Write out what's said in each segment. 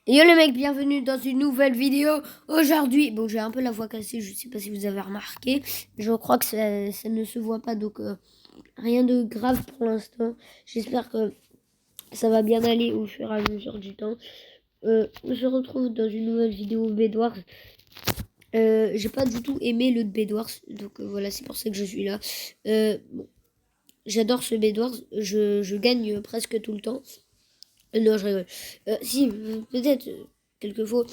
Yo les mecs, bienvenue dans une nouvelle vidéo. Aujourd'hui, bon j'ai un peu la voix cassée, je sais pas si vous avez remarqué. Je crois que ça ne se voit pas, donc rien de grave pour l'instant. J'espère que ça va bien aller au fur et à mesure du temps. On se retrouve dans une nouvelle vidéo Bedwars. J'ai pas du tout aimé le Bedwars, donc voilà, c'est pour ça que je suis là. Bon, j'adore ce Bedwars, je gagne presque tout le temps. Non, je rigole. Si, peut-être, quelquefois,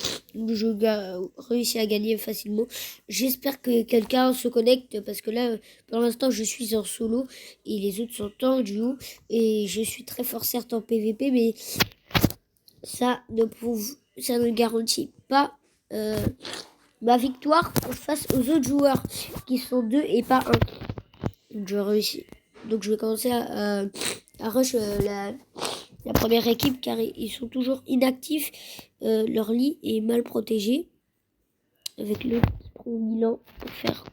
réussis à gagner facilement. J'espère que quelqu'un se connecte parce que là, pour l'instant, je suis en solo et les autres sont en duo. Et je suis très fort, certes, en PVP, mais ça ne garantit pas ma victoire face aux autres joueurs qui sont deux et pas un. Donc, je réussis. Donc, je vais commencer à rush la première équipe car ils sont toujours inactifs. Leur lit est mal protégé avec le qui prend 1000 ans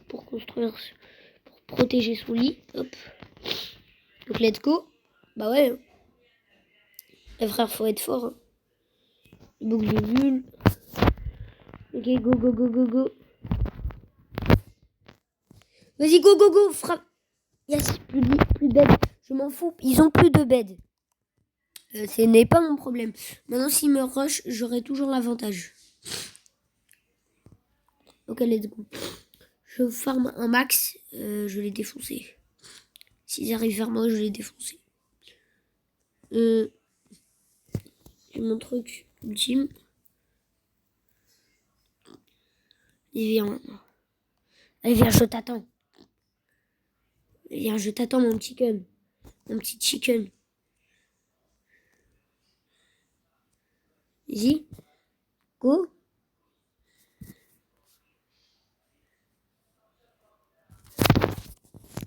pour construire, pour protéger son lit. Hop. Donc let's go. Bah ouais. Les frères, faut être fort. Hein. Le bouclier nul. Ok, go, go, go, go, go. Vas-y, go, go, go, frappe. Yes, plus de lit, plus de bed. Je m'en fous, ils ont plus de bed. Ce n'est pas mon problème. Maintenant, s'ils me rush, j'aurai toujours l'avantage. Ok, let's go. Je farm un max, je l'ai défoncé. S'ils arrivent vers moi, je l'ai défoncé. J'ai mon truc ultime. Et viens maintenant. Allez, viens, je t'attends. Viens, je t'attends, mon petit chicken. Mon petit chicken. Vas-y. Go.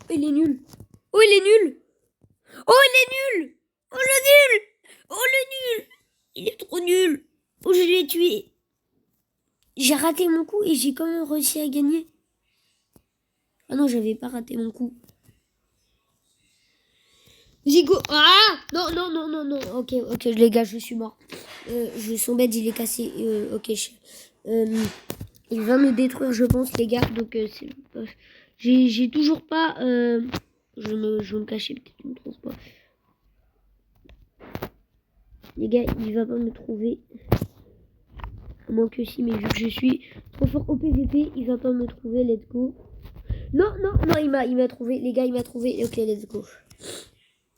Oh, il est nul. Oh, il est nul. Oh, il est nul. Oh, le nul. Oh, le nul. Il est trop nul. Oh, je l'ai tué. J'ai raté mon coup et j'ai quand même réussi à gagner. Ah non, j'avais pas raté mon coup. Vas-y, go. Ah non, non, non, non, non. Ok, ok, les gars, je suis mort. Son bed, il est cassé. Ok, il va me détruire, je pense, les gars. Donc, j'ai toujours pas... je vais me cacher, peut-être qu'il me trouve pas. Les gars, il va pas me trouver. À moins que si, mais vu que je suis trop fort au PVP, il va pas me trouver. Let's go. Non, non, non, il m'a trouvé. Les gars, il m'a trouvé. Ok, let's go.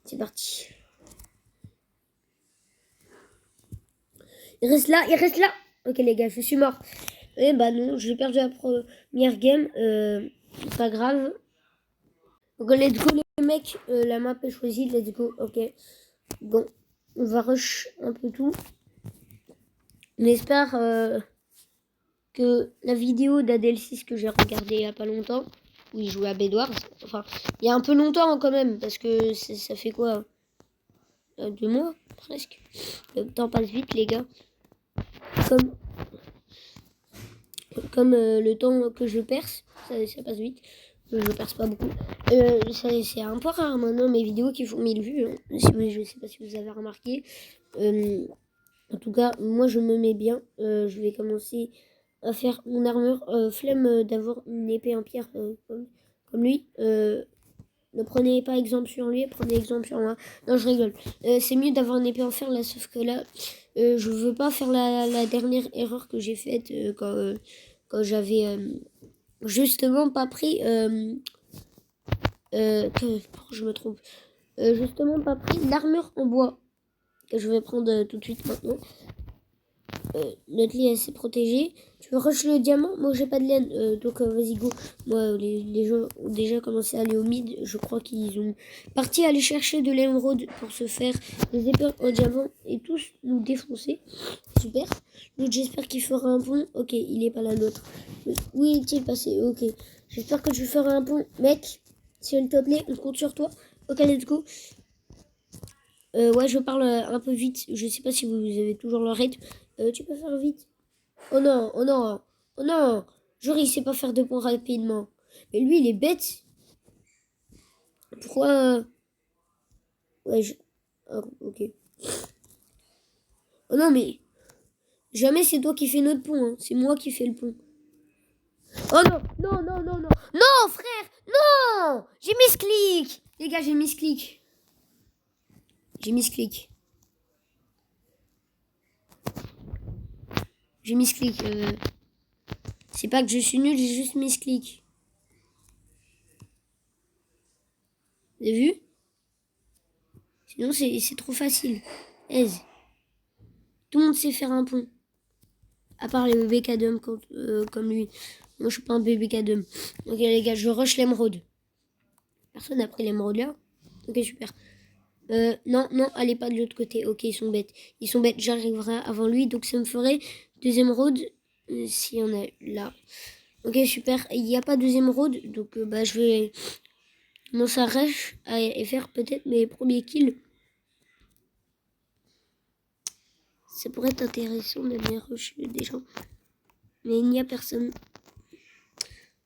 C'est parti. Il reste là, il reste là. Ok, les gars, je suis mort. Eh bah non, j'ai perdu la première game. Pas grave. Donc, let's go, les mecs. La map est choisie. Let's go. Ok. Bon, on va rush un peu tout. On espère que la vidéo d'Adel6 que j'ai regardée il y a pas longtemps, où il jouait à Bedwars, enfin, il y a un peu longtemps quand même, parce que ça fait quoi 2 mois presque. Le temps passe vite, les gars. Comme le temps que je perce, ça passe vite. Je perce pas beaucoup. C'est un peu rare maintenant mes vidéos qui font 1000 vues. Hein. Je sais pas si vous avez remarqué. En tout cas, moi je me mets bien. Je vais commencer à faire mon armure. Flemme d'avoir une épée en pierre comme lui. Ne prenez pas exemple sur lui, prenez exemple sur moi. Non, je rigole. C'est mieux d'avoir une épée en fer là, sauf que là, je veux pas faire la dernière erreur que j'ai faite quand j'avais justement pas pris. Je me trompe. Justement pas pris l'armure en bois que je vais prendre tout de suite maintenant. Notre lit est assez protégé. Tu veux rush le diamant? Moi j'ai pas de laine, donc vas-y go. Moi les gens ont déjà commencé à aller au mid. Je crois qu'ils ont parti aller chercher de l'émeraude pour se faire des épées en diamant et tous nous défoncer. Super. Donc j'espère qu'il fera un pont. Ok, il est pas là l'autre. Où est-il passé? Ok. J'espère que tu feras un pont, mec. S'il te plaît, on compte sur toi. Ok, let's go. Ouais, je parle un peu vite. Je sais pas si vous avez toujours le rythme. Tu peux faire vite. Oh non, oh non, oh non. Genre, il sait pas faire de ponts rapidement. Mais lui, il est bête. Pourquoi Ouais, ah, ok. Oh non, mais... Jamais c'est toi qui fais notre pont, hein. C'est moi qui fais le pont. Oh non, non, non, non, non. Non, frère, non. J'ai mis ce clic. Les gars, j'ai mis ce clic. J'ai mis ce clic. J'ai mis ce clic. C'est pas que je suis nul, j'ai juste mis ce clic. Vous avez vu? Sinon, c'est trop facile. Aise. Tout le monde sait faire un pont. À part les bébés cadum comme lui. Moi, je suis pas un bébé cadum. Ok, les gars, je rush l'émeraude. Personne n'a pris l'émeraude là? Ok, super. Non, non, allez pas de l'autre côté. Ok, ils sont bêtes. Ils sont bêtes, j'arriverai avant lui. Donc, ça me ferait deuxième road. S'il y en a là. Ok, super. Il n'y a pas deuxième road. Donc, bah, je vais commencer à rush et faire peut-être mes premiers kills. Ça pourrait être intéressant de venir rush des gens. Mais il n'y a personne.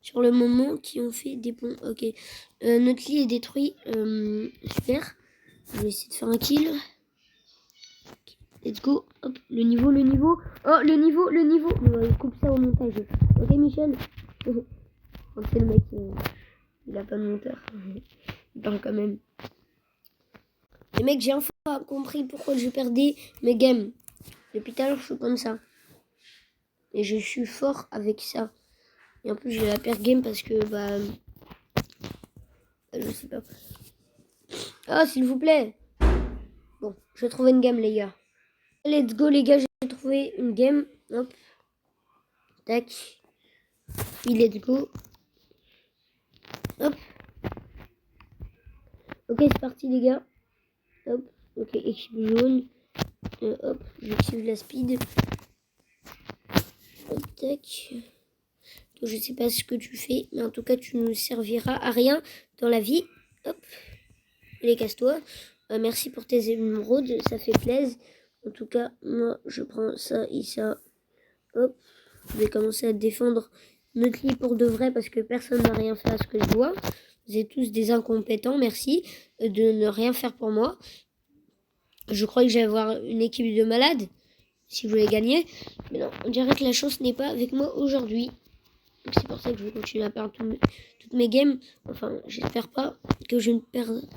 Sur le moment qui ont fait des ponts. Ok. Notre lit est détruit. Super. Je vais essayer de faire un kill. Okay. Let's go. Hop. Le niveau, le niveau. Oh, le niveau, le niveau. Coupe ça au montage. Ok, Michel. C'est le mec. Il a pas de monteur. Il parle quand même. Les mecs, j'ai enfin compris pourquoi je perdais mes games. Depuis tout à l'heure, je suis comme ça. Et je suis fort avec ça. Et en plus, je vais la perdre game parce que, bah... Je sais pas. Ah, s'il vous plaît. Bon, je vais trouver une game, les gars. Let's go, les gars, j'ai trouvé une game. Hop. Tac. Puis, let's go. Hop. Ok, c'est parti, les gars. Hop. Ok, équipe jaune. Hop, j'active la speed. Hop, tac. Donc, je sais pas ce que tu fais, mais en tout cas, tu ne serviras à rien dans la vie. Hop. Allez, casse-toi. Merci pour tes émeraudes, ça fait plaisir. En tout cas, moi, je prends ça et ça. Hop. Je vais commencer à défendre notre lit pour de vrai parce que personne n'a rien fait à ce que je vois. Vous êtes tous des incompétents, merci de ne rien faire pour moi. Je croyais que j'allais avoir une équipe de malades si vous voulez gagner. Mais non, on dirait que la chance n'est pas avec moi aujourd'hui. C'est pour ça que je vais continuer à perdre toutes mes games. Enfin, j'espère pas que je ne perde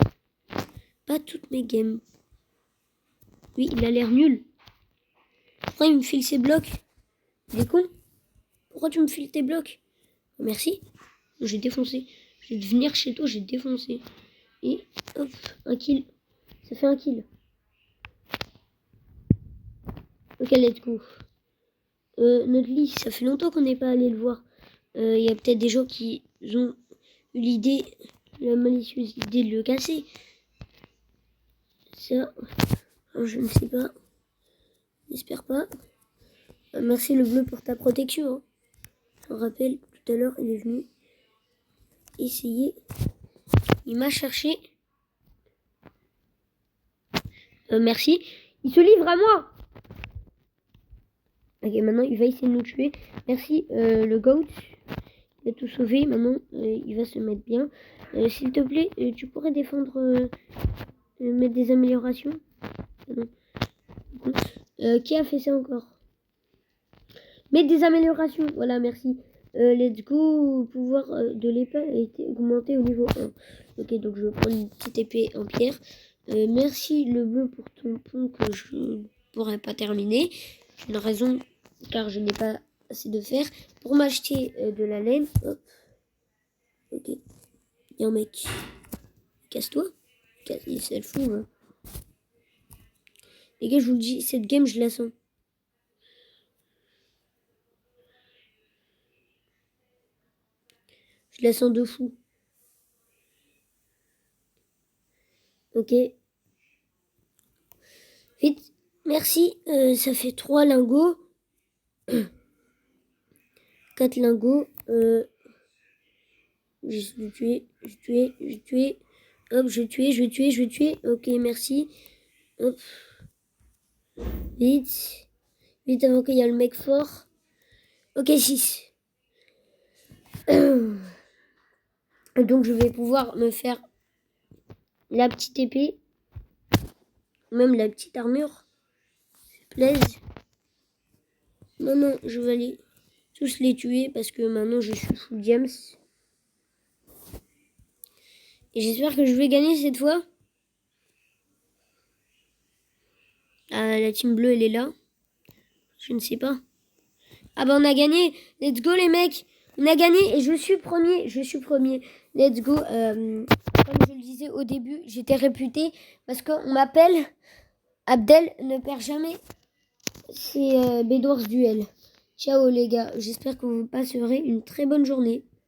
pas toutes mes games. Oui, il a l'air nul. Pourquoi il me file ses blocs? Il est con. Pourquoi tu me files tes blocs? Merci. J'ai défoncé. Je vais venir chez toi, j'ai défoncé. Et hop, un kill. Ça fait un kill. Ok, let's go. Notre lit, ça fait longtemps qu'on n'est pas allé le voir. Il y a peut-être des gens qui ont eu l'idée, la malicieuse idée de le casser. Ça, je ne sais pas. J'espère pas. Merci le bleu pour ta protection. Hein. Je me rappelle, tout à l'heure, il est venu essayer. Il m'a cherché. Merci. Il se livre à moi. Ok, maintenant, il va essayer de nous tuer. Merci, le goat. Il a tout sauvé. Maintenant, il va se mettre bien. S'il te plaît, tu pourrais défendre... mettre des améliorations. Qui a fait ça encore? Mettre des améliorations. Voilà, merci. Let's go. Pouvoir de l'épée a été augmenté au niveau 1. Ok, donc je vais prendre une petite épée en pierre. Merci le bleu pour ton pont que je ne pourrais pas terminer. J'ai une raison, car je n'ai pas assez de fer. Pour m'acheter de la laine. Hop. Ok. Il y a un mec. Casse-toi. C'est le fou. Hein. Les gars, je vous le dis, cette game, je la sens. Je la sens de fou. Ok. Vite. Merci. Ça fait 3 lingots. 4 lingots. Je vais tuer. Hop, je vais tuer. Ok, merci. Hop. Vite. Vite avant qu'il y ait le mec fort. Ok, 6. Donc je vais pouvoir me faire la petite épée. Même la petite armure. Ça plaise. Non, je vais aller tous les tuer parce que maintenant je suis full James. Et j'espère que je vais gagner cette fois. Ah, la team bleue, elle est là. Je ne sais pas. Ah bah on a gagné. Let's go les mecs. On a gagné et je suis premier. Let's go. Comme je le disais au début, j'étais réputé parce qu'on m'appelle Abdel ne perd jamais. C'est Bedwars Duel. Ciao les gars. J'espère que vous passerez une très bonne journée.